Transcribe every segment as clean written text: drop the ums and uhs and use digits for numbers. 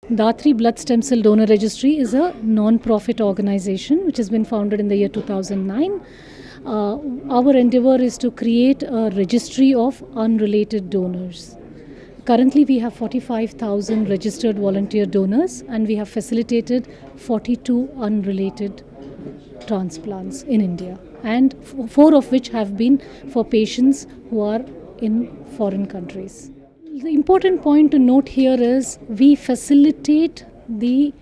Dhatri Blood Stem Cell Donor Registry is a non-profit organization which has been founded in the year 2009. Our endeavor is to create a registry of unrelated donors. Currently, we have 45,000 registered volunteer donors, and we have facilitated 42 unrelated transplants in India, and 4 of which have been for patients who are in foreign countries. The important point to note here is we facilitate the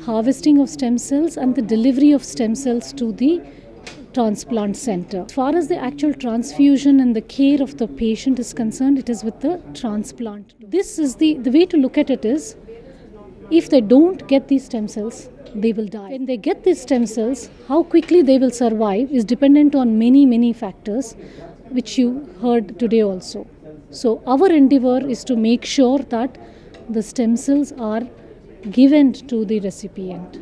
harvesting of stem cells and the delivery of stem cells to the transplant center. As far as the actual transfusion and the care of the patient is concerned, it is with the transplant. This is the way to look at it is, if they don't get these stem cells, they will die. When they get these stem cells, how quickly they will survive is dependent on many factors, which you heard today also. So our endeavor is to make sure that the stem cells are given to the recipient.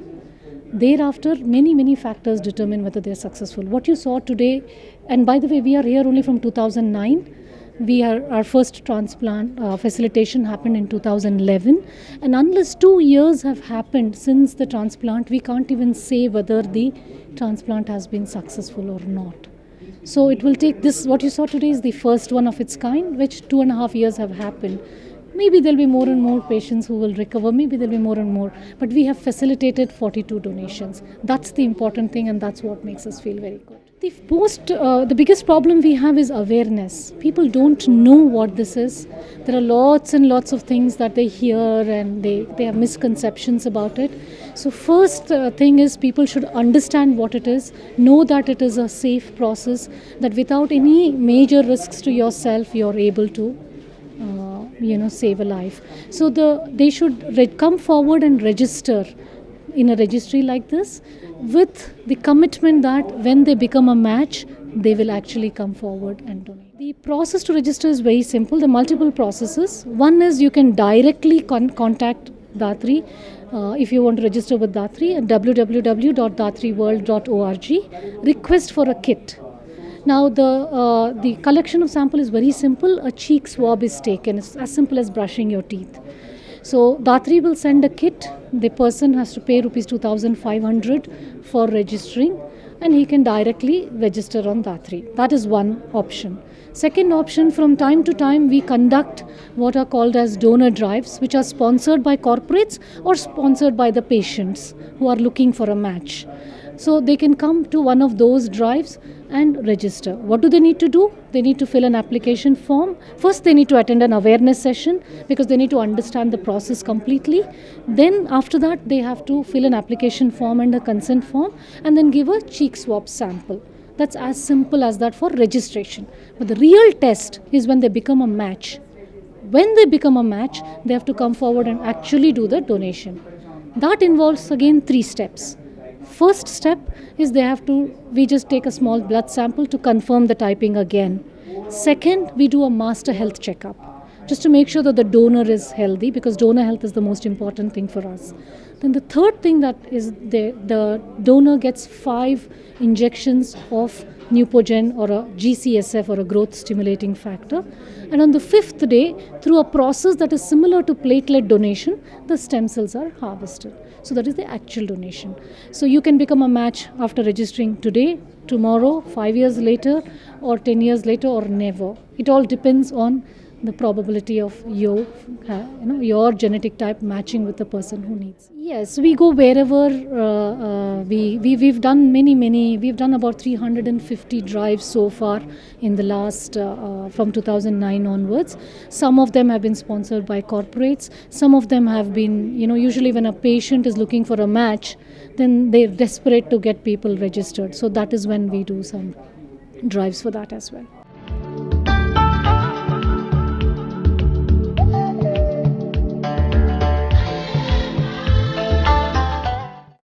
Thereafter, many factors determine whether they are successful. What you saw today, and by the way, we are here only from 2009. Our first transplant facilitation happened in 2011, and unless 2 years have happened since the transplant, we can't even say whether the transplant has been successful or not. So it will take this, what you saw today is the first one of its kind, which 2.5 years have happened. Maybe there'll be more and more patients who will recover, maybe there'll be more and more, but we have facilitated 42 donations. That's the important thing, and that's what makes us feel very good. The biggest problem we have is awareness. People don't know what this is. There are lots and lots of things that they hear, and they have misconceptions about it. So first thing is, people should understand what it is, know that it is a safe process, that without any major risks to yourself, you're able to save a life. So they should come forward and register in a registry like this, with the commitment that when they become a match, they will actually come forward and donate. The process to register is very simple. There are multiple processes. One is you can directly contact Dhatri if you want to register with Dhatri at www.dhatriworld.org. Request for a kit. Now the collection of sample is very simple. A cheek swab is taken. It's as simple as brushing your teeth. So Dhatri will send a kit. The person has to pay rupees 2,500 for registering, and he can directly register on Dhatri. That is one option. Second option, from time to time we conduct what are called as donor drives, which are sponsored by corporates or sponsored by the patients who are looking for a match. So they can come to one of those drives and register. What do they need to do? They need to fill an application form. First, they need to attend an awareness session because they need to understand the process completely. Then after that, they have to fill an application form and a consent form, and then give a cheek swab sample. That's as simple as that for registration. But the real test is when they become a match. When they become a match, they have to come forward and actually do the donation. That involves again 3 steps. First step is we just take a small blood sample to confirm the typing again. Second, we do a master health checkup just to make sure that the donor is healthy, because donor health is the most important thing for us. Then the third thing that is the donor gets 5 injections of Neupogen or a GCSF or a growth stimulating factor. And on the 5th day, through a process that is similar to platelet donation, the stem cells are harvested. So that is the actual donation. So you can become a match after registering today, tomorrow, 5 years later, or 10 years later, or never. It all depends on the probability of your genetic type matching with the person who needs. Yes, we go wherever we've done we've done about 350 drives so far in the last, from 2009 onwards. Some of them have been sponsored by corporates. Some of them have been, usually when a patient is looking for a match, then they're desperate to get people registered. So that is when we do some drives for that as well.